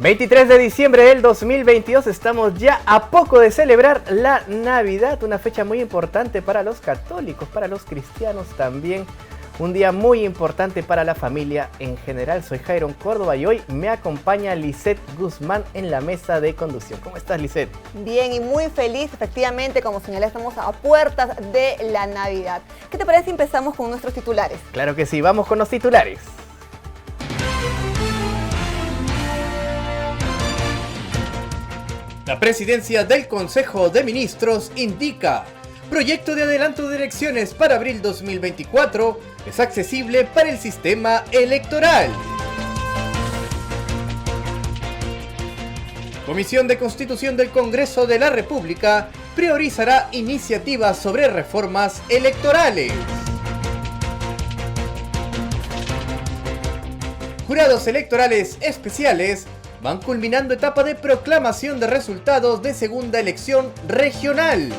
23 de diciembre del 2022, estamos ya a poco de celebrar la Navidad, una fecha muy importante para los católicos, para los cristianos también, un día muy importante para la familia en general. Soy Jairon Córdoba y hoy me acompaña Lisette Guzmán en la mesa de conducción. ¿Cómo estás, Lisette? Bien y muy feliz, efectivamente, como señalé, estamos a puertas de la Navidad. ¿Qué te parece si empezamos con nuestros titulares? Claro que sí, vamos con los titulares. La presidencia del Consejo de Ministros indica: proyecto de adelanto de elecciones para abril 2024 es accesible para el sistema electoral. Comisión de Constitución del Congreso de la República priorizará iniciativas sobre reformas electorales. Jurados electorales especiales van culminando etapa de proclamación de resultados de segunda elección regional.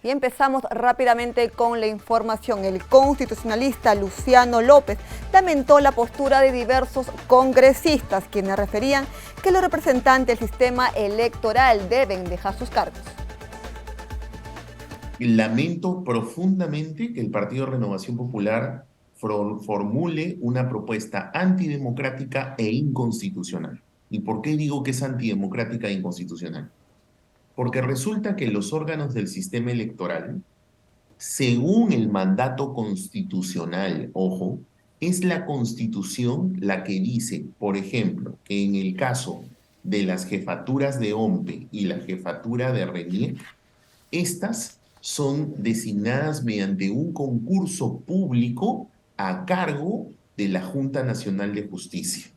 Y empezamos rápidamente con la información. El constitucionalista Luciano López lamentó la postura de diversos congresistas, quienes referían que los representantes del sistema electoral deben dejar sus cargos. Lamento profundamente que el Partido Renovación Popular formule una propuesta antidemocrática e inconstitucional. ¿Y por qué digo que es antidemocrática e inconstitucional? Porque resulta que los órganos del sistema electoral, según el mandato constitucional, ojo, es la Constitución la que dice, por ejemplo, que en el caso de las jefaturas de OMPE y la jefatura de RENIEC, estas son designadas mediante un concurso público a cargo de la Junta Nacional de Justicia.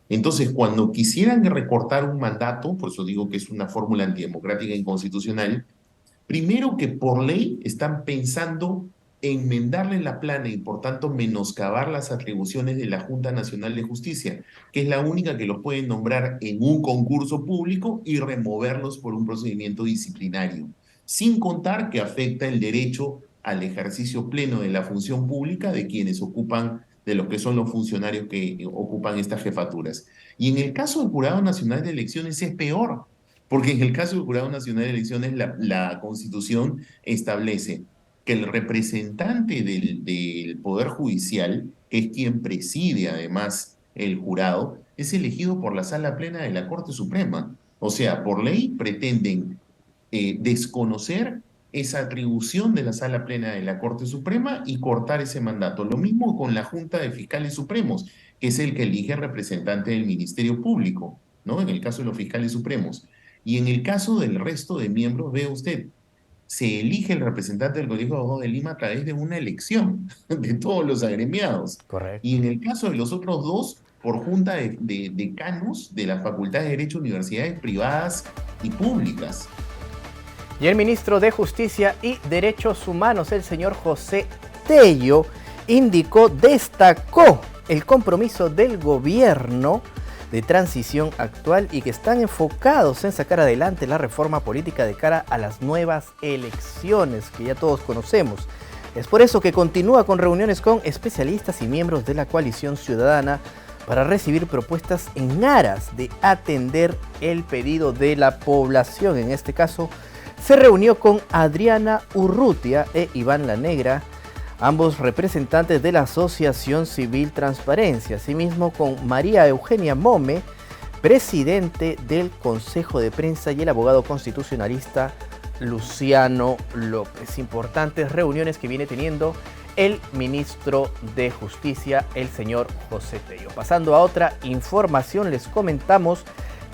Entonces, cuando quisieran recortar un mandato, por eso digo que es una fórmula antidemocrática e inconstitucional, primero que por ley están pensando enmendarle la plana y por tanto menoscabar las atribuciones de la Junta Nacional de Justicia, que es la única que los puede nombrar en un concurso público y removerlos por un procedimiento disciplinario, sin contar que afecta el derecho al ejercicio pleno de la función pública de quienes ocupan, de los que son los funcionarios que ocupan estas jefaturas. Y en el caso del Jurado Nacional de Elecciones es peor, porque en el caso del Jurado Nacional de Elecciones la Constitución establece que el representante del Poder Judicial, que es quien preside además el jurado, es elegido por la Sala Plena de la Corte Suprema. O sea, por ley pretenden desconocer esa atribución de la Sala Plena de la Corte Suprema y cortar ese mandato. Lo mismo con la Junta de Fiscales Supremos, que es el que elige representante del Ministerio Público, ¿no? En el caso de los fiscales supremos. Y en el caso del resto de miembros, vea usted, se elige el representante del Colegio de Abogados de Lima a través de una elección de todos los agremiados. Correcto. Y en el caso de los otros dos, por junta de decanos de las facultades de Derecho, universidades privadas y públicas. Y el ministro de Justicia y Derechos Humanos, el señor José Tello, destacó el compromiso del gobierno de transición actual y que están enfocados en sacar adelante la reforma política de cara a las nuevas elecciones que ya todos conocemos. Es por eso que continúa con reuniones con especialistas y miembros de la coalición ciudadana para recibir propuestas en aras de atender el pedido de la población. En este caso, se reunió con Adriana Urrutia e Iván La Negra, ambos representantes de la Asociación Civil Transparencia, asimismo con María Eugenia Mome, presidente del Consejo de Prensa, y el abogado constitucionalista Luciano López. Importantes reuniones que viene teniendo el ministro de Justicia, el señor José Tello. Pasando a otra información, les comentamos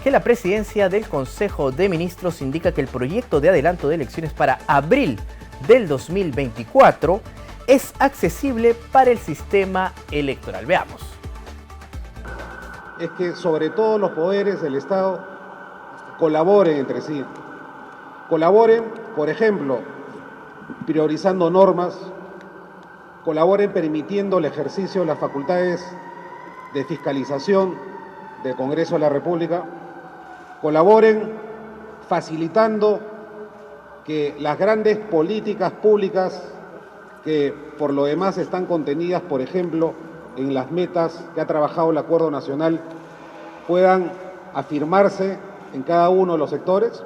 que la presidencia del Consejo de Ministros indica que el proyecto de adelanto de elecciones para abril del 2024 es accesible para el sistema electoral. Veamos. Es que sobre todo los poderes del Estado colaboren entre sí. Colaboren, por ejemplo, priorizando normas, colaboren permitiendo el ejercicio de las facultades de fiscalización del Congreso de la República, colaboren facilitando que las grandes políticas públicas que por lo demás están contenidas, por ejemplo, en las metas que ha trabajado el Acuerdo Nacional, puedan afirmarse en cada uno de los sectores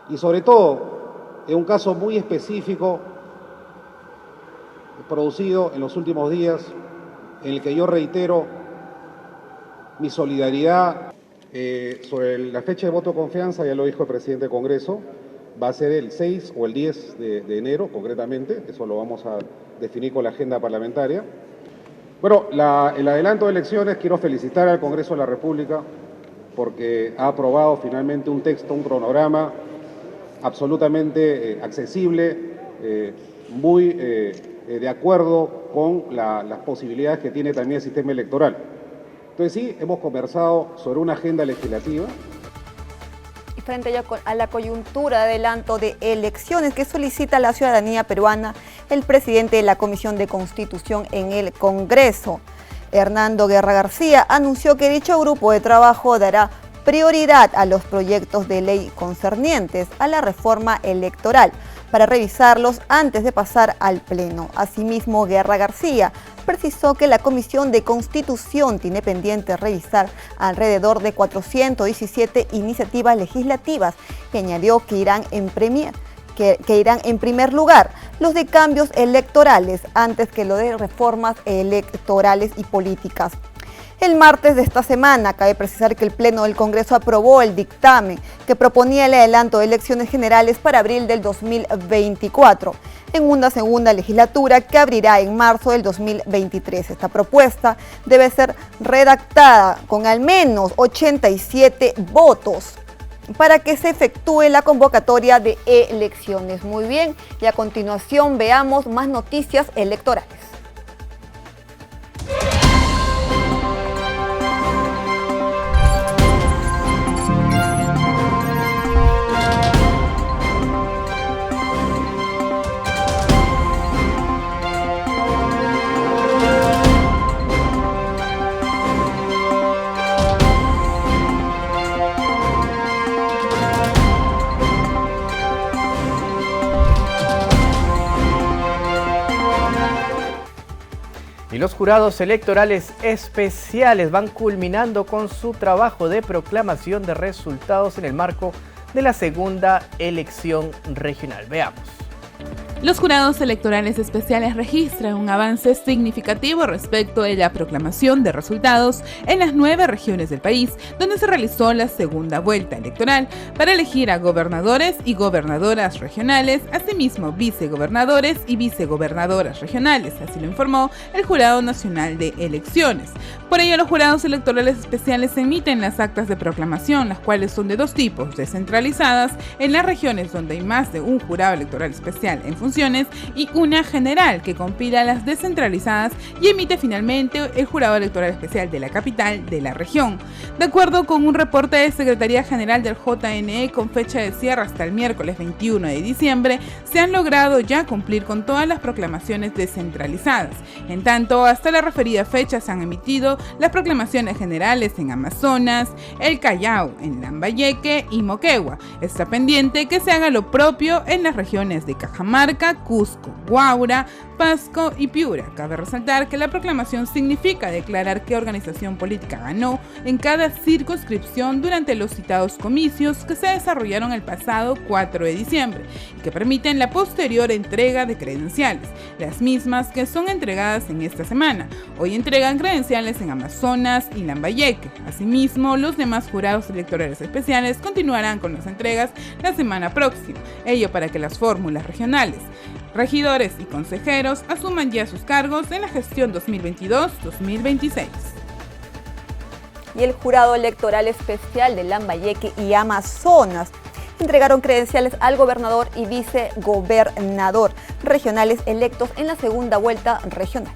y sobre todo en un caso muy específico producido en los últimos días, en el que yo reitero mi solidaridad. Sobre la fecha de voto de confianza, ya lo dijo el presidente del Congreso, va a ser el 6 o el 10 de enero, concretamente, eso lo vamos a definir con la agenda parlamentaria. Bueno, el adelanto de elecciones, quiero felicitar al Congreso de la República porque ha aprobado finalmente un texto, un cronograma absolutamente accesible, muy de acuerdo con las posibilidades que tiene también el sistema electoral. Entonces sí, hemos conversado sobre una agenda legislativa. Y frente a la coyuntura de adelanto de elecciones que solicita la ciudadanía peruana, el presidente de la Comisión de Constitución en el Congreso, Hernando Guerra García, anunció que dicho grupo de trabajo dará prioridad a los proyectos de ley concernientes a la reforma electoral para revisarlos antes de pasar al Pleno. Asimismo, Guerra García precisó que la Comisión de Constitución tiene pendiente revisar alrededor de 417 iniciativas legislativas y añadió que irán en primer lugar los de cambios electorales antes que lo de reformas electorales y políticas. El martes de esta semana, cabe precisar que el Pleno del Congreso aprobó el dictamen que proponía el adelanto de elecciones generales para abril del 2024, en una segunda legislatura que abrirá en marzo del 2023. Esta propuesta debe ser redactada con al menos 87 votos para que se efectúe la convocatoria de elecciones. Muy bien, y a continuación veamos más noticias electorales. Y los jurados electorales especiales van culminando con su trabajo de proclamación de resultados en el marco de la segunda elección regional. Veamos. Los jurados electorales especiales registran un avance significativo respecto de la proclamación de resultados en las 9 regiones del país, donde se realizó la segunda vuelta electoral para elegir a gobernadores y gobernadoras regionales, asimismo vicegobernadores y vicegobernadoras regionales, así lo informó el Jurado Nacional de Elecciones. Por ello, los jurados electorales especiales emiten las actas de proclamación, las cuales son de dos tipos: descentralizadas, en las regiones donde hay más de un jurado electoral especial en funciones, y una general que compila las descentralizadas y emite finalmente el Jurado Electoral Especial de la capital de la región. De acuerdo con un reporte de Secretaría General del JNE con fecha de cierre hasta el miércoles 21 de diciembre, se han logrado ya cumplir con todas las proclamaciones descentralizadas. En tanto, hasta la referida fecha se han emitido las proclamaciones generales en Amazonas, el Callao, en Lambayeque y Moquegua. Está pendiente que se haga lo propio en las regiones de Cajamarca, Cusco, Huaura, Pasco y Piura. Cabe resaltar que la proclamación significa declarar qué organización política ganó en cada circunscripción durante los citados comicios que se desarrollaron el pasado 4 de diciembre y que permiten la posterior entrega de credenciales, las mismas que son entregadas en esta semana. Hoy entregan credenciales en Amazonas y Lambayeque. Asimismo, los demás jurados electorales especiales continuarán con las entregas la semana próxima, ello para que las fórmulas regionales, regidores y consejeros asuman ya sus cargos en la gestión 2022-2026. Y el Jurado Electoral Especial de Lambayeque y Amazonas entregaron credenciales al gobernador y vicegobernador regionales electos en la segunda vuelta regional.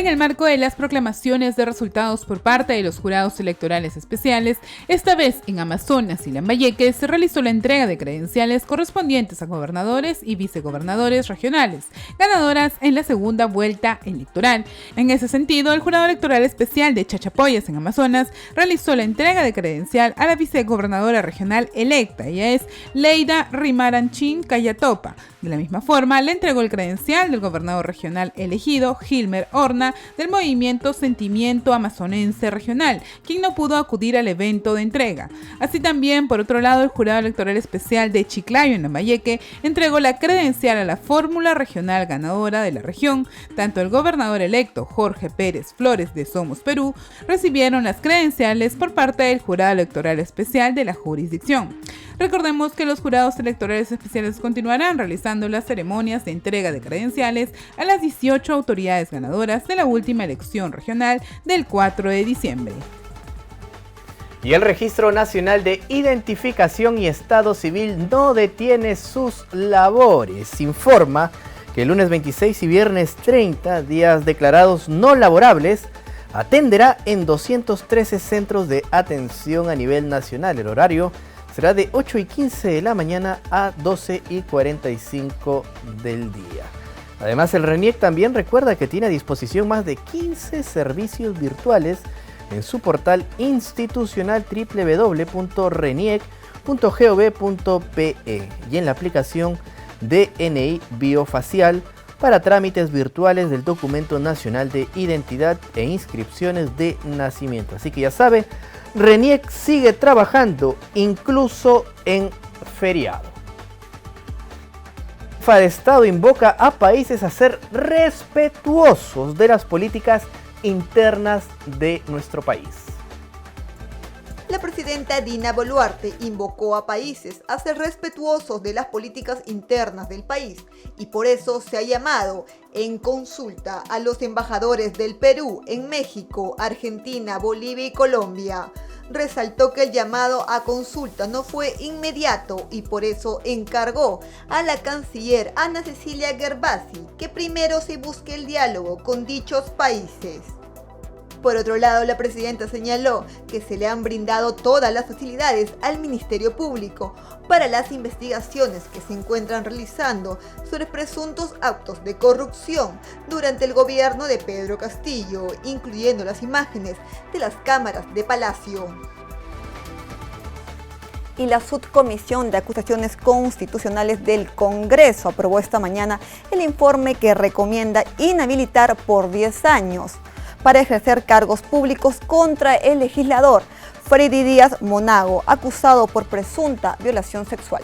En el marco de las proclamaciones de resultados por parte de los jurados electorales especiales, esta vez en Amazonas y Lambayeque se realizó la entrega de credenciales correspondientes a gobernadores y vicegobernadores regionales, ganadoras en la segunda vuelta electoral. En ese sentido, el jurado electoral especial de Chachapoyas en Amazonas realizó la entrega de credencial a la vicegobernadora regional electa, ella es Leida Rimaranchín Cayatopa. De la misma forma, le entregó el credencial del gobernador regional elegido, Gilmer Horna, del movimiento Sentimiento Amazonense Regional, quien no pudo acudir al evento de entrega. Así también, por otro lado, el jurado electoral especial de Chiclayo en Lambayeque entregó la credencial a la fórmula regional ganadora de la región. Tanto el gobernador electo, Jorge Pérez Flores de Somos Perú, recibieron las credenciales por parte del jurado electoral especial de la jurisdicción. Recordemos que los jurados electorales especiales continuarán realizando las ceremonias de entrega de credenciales a las 18 autoridades ganadoras de la última elección regional del 4 de diciembre. Y el Registro Nacional de Identificación y Estado Civil no detiene sus labores. Informa que el lunes 26 y viernes 30, días declarados no laborables, atenderá en 213 centros de atención a nivel nacional. El horario será de 8:15 de la mañana a 12:45 del día. Además, el RENIEC también recuerda que tiene a disposición más de 15 servicios virtuales en su portal institucional www.reniec.gov.pe y en la aplicación DNI Biofacial para trámites virtuales del Documento Nacional de Identidad e inscripciones de nacimiento. Así que ya sabe, RENIEC sigue trabajando incluso en feriado. El jefe de Estado invoca a países a ser respetuosos de las políticas internas de nuestro país. La presidenta Dina Boluarte invocó a países a ser respetuosos de las políticas internas del país y por eso se ha llamado en consulta a los embajadores del Perú en México, Argentina, Bolivia y Colombia. Resaltó que el llamado a consulta no fue inmediato y por eso encargó a la canciller Ana Cecilia Gervasi que primero se busque el diálogo con dichos países. Por otro lado, la presidenta señaló que se le han brindado todas las facilidades al Ministerio Público para las investigaciones que se encuentran realizando sobre presuntos actos de corrupción durante el gobierno de Pedro Castillo, incluyendo las imágenes de las cámaras de Palacio. Y la Subcomisión de Acusaciones Constitucionales del Congreso aprobó esta mañana el informe que recomienda inhabilitar por 10 años para ejercer cargos públicos contra el legislador Freddy Díaz Monago, acusado por presunta violación sexual.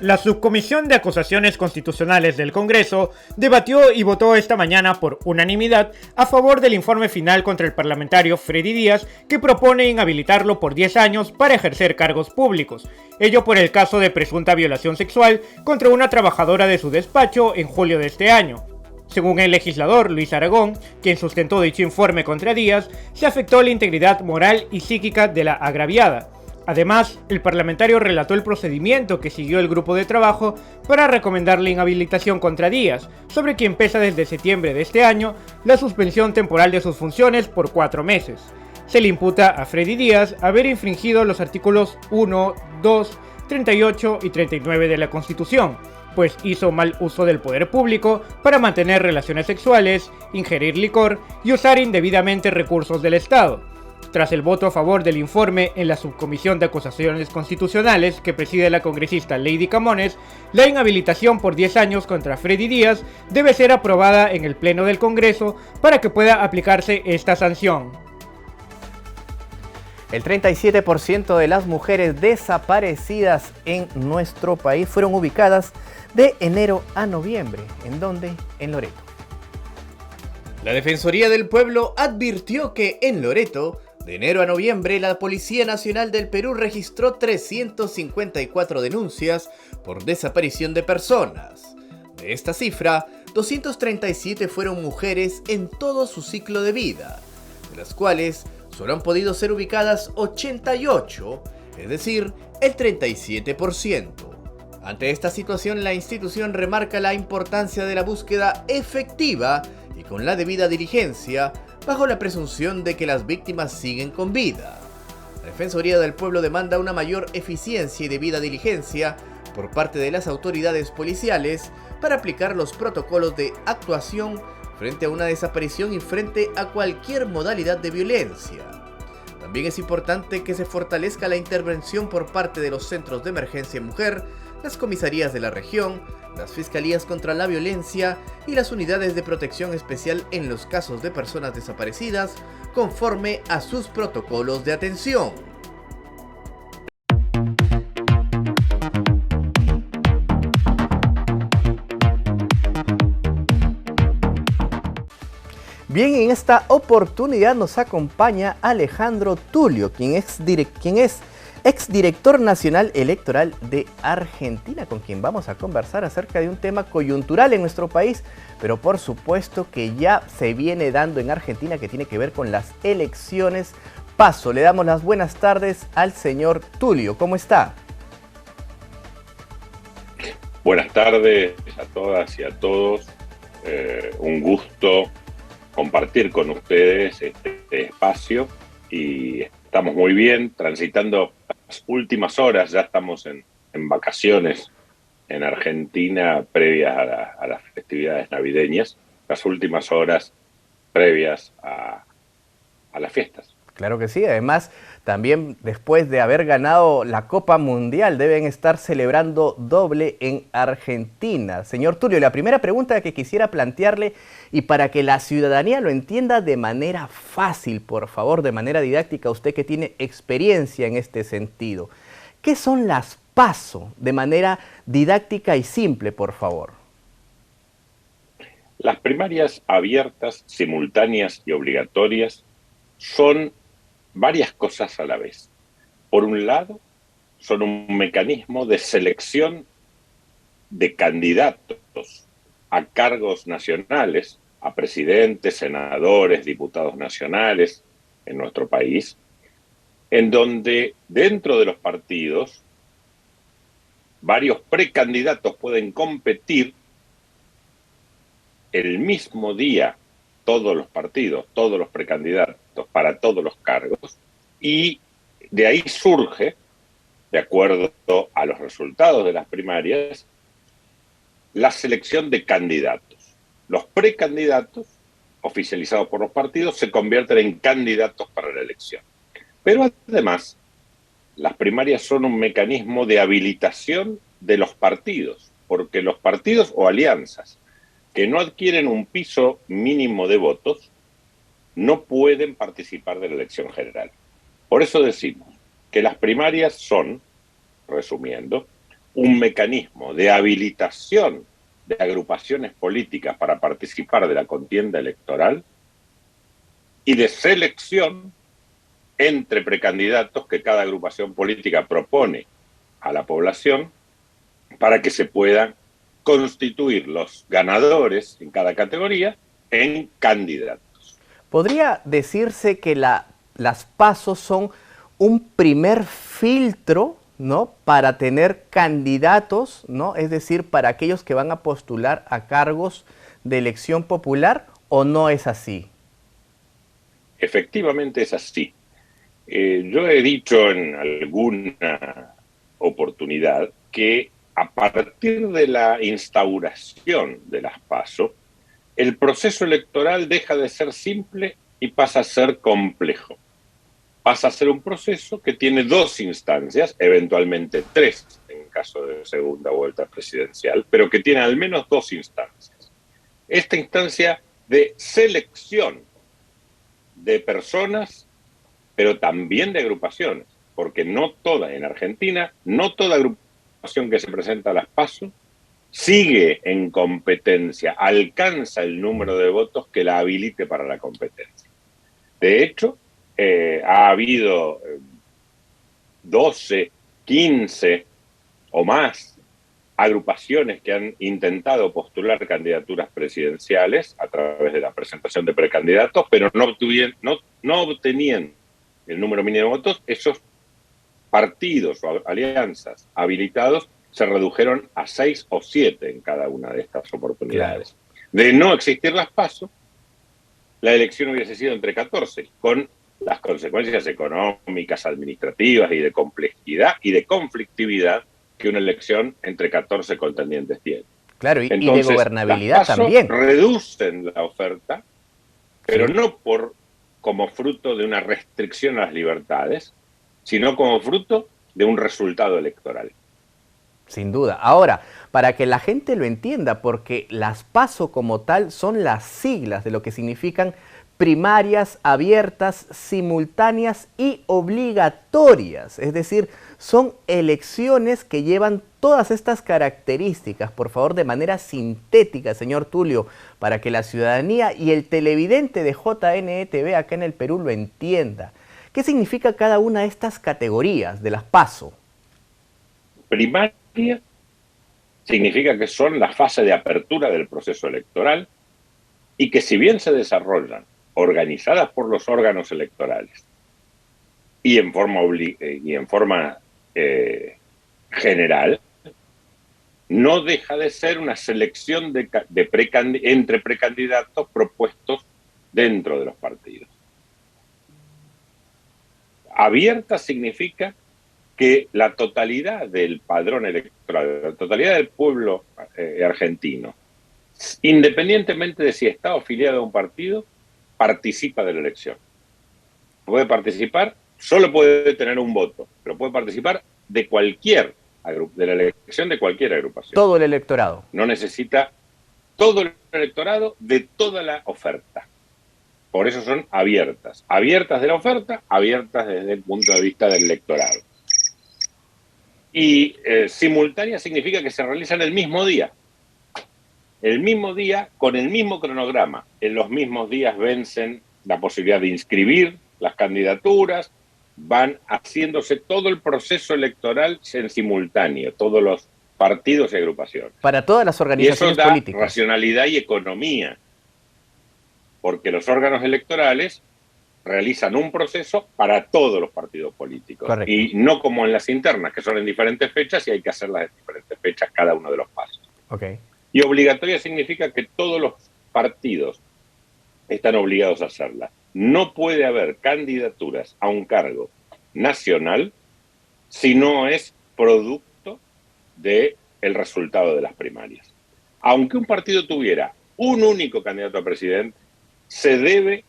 La Subcomisión de Acusaciones Constitucionales del Congreso debatió y votó esta mañana por unanimidad a favor del informe final contra el parlamentario Freddy Díaz, que propone inhabilitarlo por 10 años para ejercer cargos públicos, ello por el caso de presunta violación sexual contra una trabajadora de su despacho en julio de este año. Según el legislador Luis Aragón, quien sustentó dicho informe contra Díaz, se afectó la integridad moral y psíquica de la agraviada. Además, el parlamentario relató el procedimiento que siguió el grupo de trabajo para recomendar la inhabilitación contra Díaz, sobre quien pesa desde septiembre de este año la suspensión temporal de sus funciones por 4 meses. Se le imputa a Freddy Díaz haber infringido los artículos 1, 2, 38 y 39 de la Constitución, pues hizo mal uso del poder público para mantener relaciones sexuales, ingerir licor y usar indebidamente recursos del Estado. Tras el voto a favor del informe en la Subcomisión de Acusaciones Constitucionales que preside la congresista Lady Camones, la inhabilitación por 10 años contra Freddy Díaz debe ser aprobada en el Pleno del Congreso para que pueda aplicarse esta sanción. El 37% de las mujeres desaparecidas en nuestro país fueron ubicadas de enero a noviembre. ¿En dónde? En Loreto. La Defensoría del Pueblo advirtió que en Loreto, de enero a noviembre, la Policía Nacional del Perú registró 354 denuncias por desaparición de personas. De esta cifra, 237 fueron mujeres en todo su ciclo de vida, de las cuales solo han podido ser ubicadas 88, es decir, el 37%. Ante esta situación, la institución remarca la importancia de la búsqueda efectiva y con la debida diligencia, bajo la presunción de que las víctimas siguen con vida. La Defensoría del Pueblo demanda una mayor eficiencia y debida diligencia por parte de las autoridades policiales para aplicar los protocolos de actuación frente a una desaparición y frente a cualquier modalidad de violencia. También es importante que se fortalezca la intervención por parte de los centros de emergencia mujer, las comisarías de la región, las fiscalías contra la violencia y las unidades de protección especial en los casos de personas desaparecidas, conforme a sus protocolos de atención. Bien, en esta oportunidad nos acompaña Alejandro Tulio, quien es exdirector nacional electoral de Argentina, con quien vamos a conversar acerca de un tema coyuntural en nuestro país, pero por supuesto que ya se viene dando en Argentina, que tiene que ver con las elecciones PASO. Le damos las buenas tardes al señor Tulio. ¿Cómo está? Buenas tardes a todas y a todos. Un gusto compartir con ustedes este espacio y estamos muy bien transitando las últimas horas, ya estamos en vacaciones en Argentina previas a las festividades navideñas, las últimas horas previas a las fiestas. Claro que sí, además también después de haber ganado la Copa Mundial deben estar celebrando doble en Argentina. Señor Tulio, la primera pregunta que quisiera plantearle y para que la ciudadanía lo entienda de manera fácil, por favor, de manera didáctica, usted que tiene experiencia en este sentido. ¿Qué son las PASO de manera didáctica y simple, por favor? Las primarias abiertas, simultáneas y obligatorias son varias cosas a la vez. Por un lado, son un mecanismo de selección de candidatos a cargos nacionales, a presidentes, senadores, diputados nacionales en nuestro país, en donde dentro de los partidos varios precandidatos pueden competir el mismo día, todos los partidos, todos los precandidatos para todos los cargos, y de ahí surge, de acuerdo a los resultados de las primarias, la selección de candidatos. Los precandidatos, oficializados por los partidos, se convierten en candidatos para la elección. Pero además, las primarias son un mecanismo de habilitación de los partidos, porque los partidos o alianzas que no adquieren un piso mínimo de votos no pueden participar de la elección general. Por eso decimos que las primarias son, resumiendo, un mecanismo de habilitación de agrupaciones políticas para participar de la contienda electoral y de selección entre precandidatos que cada agrupación política propone a la población para que se puedan constituir los ganadores en cada categoría en candidatos. ¿Podría decirse que las PASO son un primer filtro, ¿no?, para tener candidatos, ¿no?, es decir, para aquellos que van a postular a cargos de elección popular, o no es así? Efectivamente es así. Yo he dicho en alguna oportunidad que a partir de la instauración de las PASO, el proceso electoral deja de ser simple y pasa a ser complejo. Pasa a ser un proceso que tiene dos instancias, eventualmente tres en caso de segunda vuelta presidencial, pero que tiene al menos dos instancias. Esta instancia de selección de personas, pero también de agrupaciones, porque no toda, en Argentina, no toda agrupación que se presenta a las PASO sigue en competencia, alcanza el número de votos que la habilite para la competencia. De hecho, ha habido 12, 15 o más agrupaciones que han intentado postular candidaturas presidenciales a través de la presentación de precandidatos, pero no obtenían el número mínimo de votos. Esos partidos o alianzas habilitados se redujeron a 6 o 7 en cada una de estas oportunidades. Claro. De no existir las PASO, la elección hubiese sido entre 14, con las consecuencias económicas, administrativas y de complejidad y de conflictividad que una elección entre 14 contendientes tiene. Claro, Entonces, y de gobernabilidad las PASO también. reducen la oferta, pero Sí. no como fruto de una restricción a las libertades, sino como fruto de un resultado electoral. Sin duda. Ahora, para que la gente lo entienda, porque las PASO como tal son las siglas de lo que significan primarias, abiertas, simultáneas y obligatorias. Es decir, son elecciones que llevan todas estas características, por favor, de manera sintética, señor Tulio, para que la ciudadanía y el televidente de JNE-TV acá en el Perú lo entienda. ¿Qué significa cada una de estas categorías de las PASO? Primaria significa que son la fase de apertura del proceso electoral y que si bien se desarrollan organizadas por los órganos electorales y en forma general, no deja de ser una selección entre precandidatos propuestos dentro de los partidos. Abierta significa que la totalidad del padrón electoral, la totalidad del pueblo argentino, independientemente de si está afiliado a un partido, participa de la elección. Puede participar, solo puede tener un voto, pero puede participar de la elección de cualquier agrupación. Todo el electorado. No necesita todo el electorado de toda la oferta. Por eso son abiertas. Abiertas de la oferta, abiertas desde el punto de vista del electorado. Y simultánea significa que se realizan el mismo día. El mismo día, con el mismo cronograma. En los mismos días vencen la posibilidad de inscribir las candidaturas, van haciéndose todo el proceso electoral en simultáneo, todos los partidos y agrupaciones. Para todas las Y eso organizaciones da políticas. racionalidad y economía, porque los órganos electorales realizan un proceso para todos los partidos políticos. Correcto. Y no como en las internas, que son en diferentes fechas y hay que hacerlas en diferentes fechas cada uno de los pasos. Okay. Y obligatoria significa que todos los partidos están obligados a hacerla. No puede haber candidaturas a un cargo nacional si no es producto del resultado de las primarias. Aunque un partido tuviera un único candidato a presidente, se debe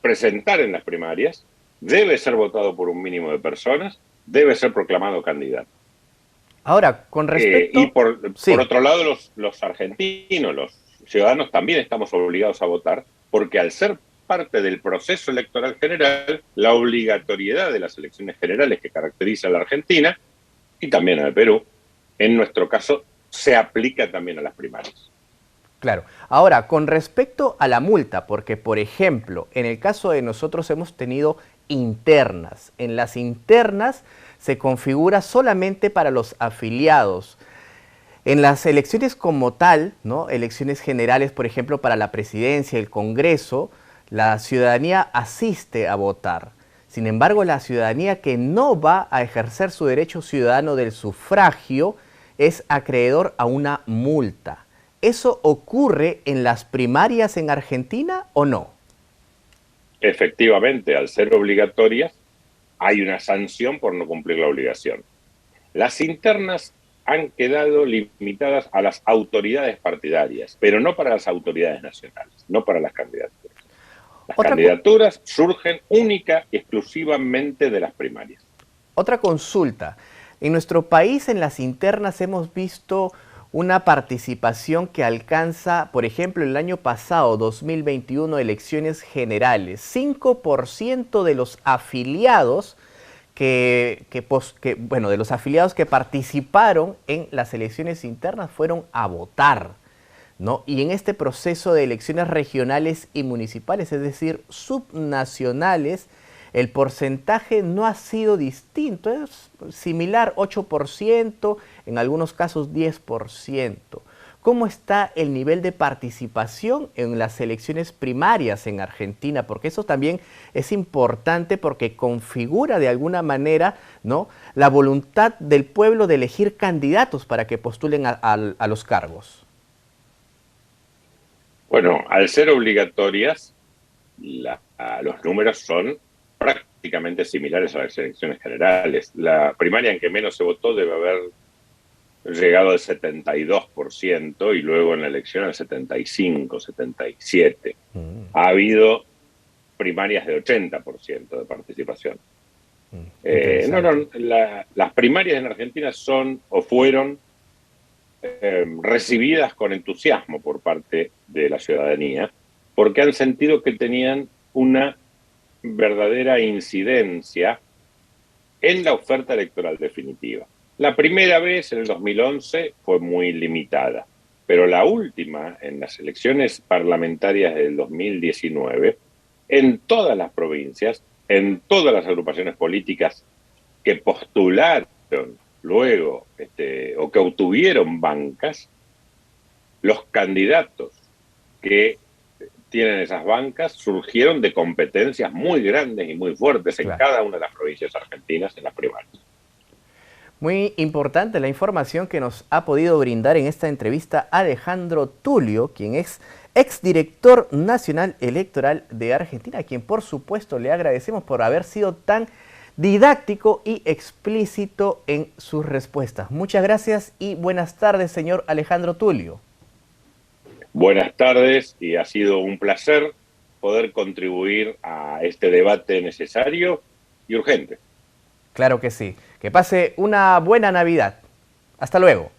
presentar en las primarias, debe ser votado por un mínimo de personas, debe ser proclamado candidato. Ahora, con respecto... Y por Sí. otro lado, los argentinos, los ciudadanos también estamos obligados a votar, porque al ser parte del proceso electoral general, la obligatoriedad de las elecciones generales que caracteriza a la Argentina, y también al Perú, en nuestro caso, se aplica también a las primarias. Claro. Ahora, con respecto a la multa, porque, por ejemplo, en el caso de nosotros hemos tenido internas. En las internas se configura solamente para los afiliados. En las elecciones como tal, ¿no? Elecciones generales, por ejemplo, para la presidencia, el Congreso, la ciudadanía asiste a votar. Sin embargo, la ciudadanía que no va a ejercer su derecho ciudadano del sufragio es acreedor a una multa. ¿Eso ocurre en las primarias en Argentina o no? Efectivamente, al ser obligatorias, hay una sanción por no cumplir la obligación. Las internas han quedado limitadas a las autoridades partidarias, pero no para las autoridades nacionales, no para las candidaturas. Las candidaturas surgen única y exclusivamente de las primarias. Otra consulta. En nuestro país, en las internas, hemos visto una participación que alcanza, por ejemplo, el año pasado, 2021, elecciones generales. 5% de los afiliados de los afiliados que participaron en las elecciones internas fueron a votar, ¿no? Y en este proceso de elecciones regionales y municipales, es decir, subnacionales, el porcentaje no ha sido distinto, es similar, 8%, en algunos casos 10%. ¿Cómo está el nivel de participación en las elecciones primarias en Argentina? Porque eso también es importante porque configura de alguna manera, ¿no?, la voluntad del pueblo de elegir candidatos para que postulen a los cargos. Bueno, al ser obligatorias, los números son prácticamente similares a las elecciones generales. La primaria en que menos se votó debe haber llegado al 72% y luego en la elección al 75, 77. Ha habido primarias de 80% de participación. Las primarias en Argentina son o fueron recibidas con entusiasmo por parte de la ciudadanía, porque han sentido que tenían una verdadera incidencia en la oferta electoral definitiva. La primera vez, en el 2011, fue muy limitada, pero la última, en las elecciones parlamentarias del 2019, en todas las provincias, en todas las agrupaciones políticas que postularon luego o que obtuvieron bancas, los candidatos que tienen esas bancas surgieron de competencias muy grandes y muy fuertes en cada una de las provincias argentinas en las primarias. Muy importante la información que nos ha podido brindar en esta entrevista Alejandro Tulio, quien es exdirector nacional electoral de Argentina, a quien por supuesto le agradecemos por haber sido tan didáctico y explícito en sus respuestas. Muchas gracias y buenas tardes, señor Alejandro Tulio. Buenas tardes, y ha sido un placer poder contribuir a este debate necesario y urgente. Claro que sí. Que pase una buena Navidad. Hasta luego.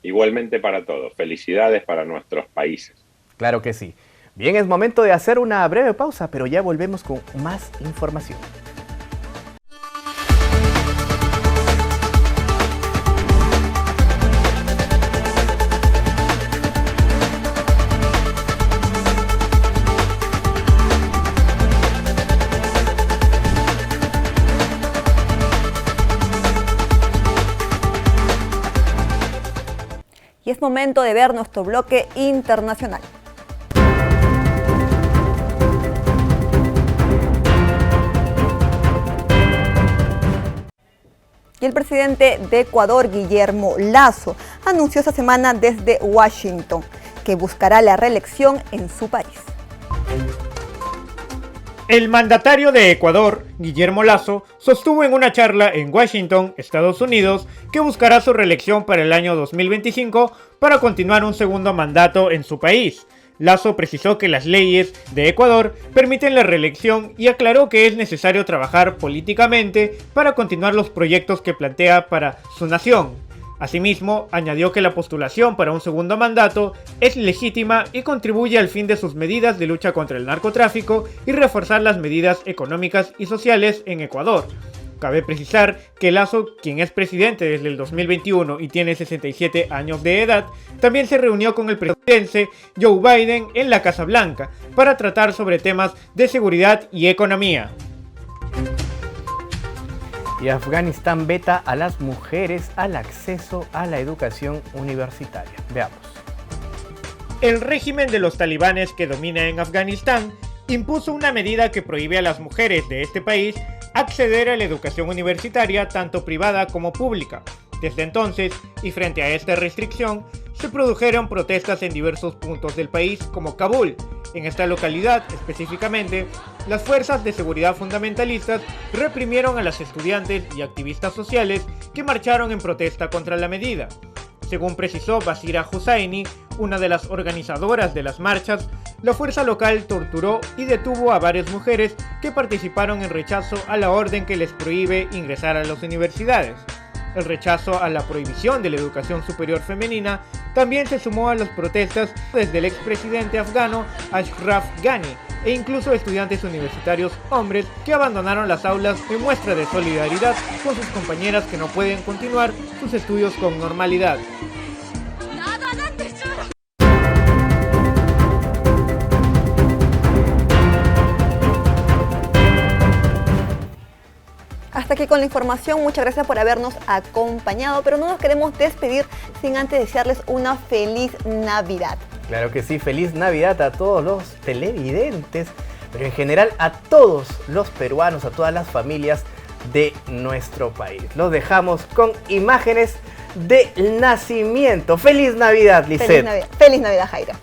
Igualmente para todos. Felicidades para nuestros países. Claro que sí. Bien, es momento de hacer una breve pausa, pero ya volvemos con más información. Y es momento de ver nuestro bloque internacional. Y el presidente de Ecuador, Guillermo Lasso, anunció esta semana desde Washington que buscará la reelección en su país. El mandatario de Ecuador, Guillermo Lasso, sostuvo en una charla en Washington, Estados Unidos, que buscará su reelección para el año 2025 para continuar un segundo mandato en su país. Lasso precisó que las leyes de Ecuador permiten la reelección y aclaró que es necesario trabajar políticamente para continuar los proyectos que plantea para su nación. Asimismo, añadió que la postulación para un segundo mandato es legítima y contribuye al fin de sus medidas de lucha contra el narcotráfico y reforzar las medidas económicas y sociales en Ecuador. Cabe precisar que Lasso, quien es presidente desde el 2021 y tiene 67 años de edad, también se reunió con el presidente Joe Biden en la Casa Blanca para tratar sobre temas de seguridad y economía. Y Afganistán veta a las mujeres al acceso a la educación universitaria. Veamos. El régimen de los talibanes que domina en Afganistán impuso una medida que prohíbe a las mujeres de este país acceder a la educación universitaria tanto privada como pública. Desde entonces, y frente a esta restricción, se produjeron protestas en diversos puntos del país como Kabul. En esta localidad, específicamente, las fuerzas de seguridad fundamentalistas reprimieron a las estudiantes y activistas sociales que marcharon en protesta contra la medida. Según precisó Basira Hussaini, una de las organizadoras de las marchas, la fuerza local torturó y detuvo a varias mujeres que participaron en rechazo a la orden que les prohíbe ingresar a las universidades. El rechazo a la prohibición de la educación superior femenina también se sumó a las protestas desde el expresidente afgano Ashraf Ghani e incluso estudiantes universitarios hombres que abandonaron las aulas en muestra de solidaridad con sus compañeras que no pueden continuar sus estudios con normalidad. Hasta aquí con la información, muchas gracias por habernos acompañado, pero no nos queremos despedir sin antes desearles una feliz Navidad. Claro que sí, feliz Navidad a todos los televidentes, pero en general a todos los peruanos, a todas las familias de nuestro país. Los dejamos con imágenes del nacimiento. ¡Feliz Navidad, Lisette! Feliz Navidad, Jairo.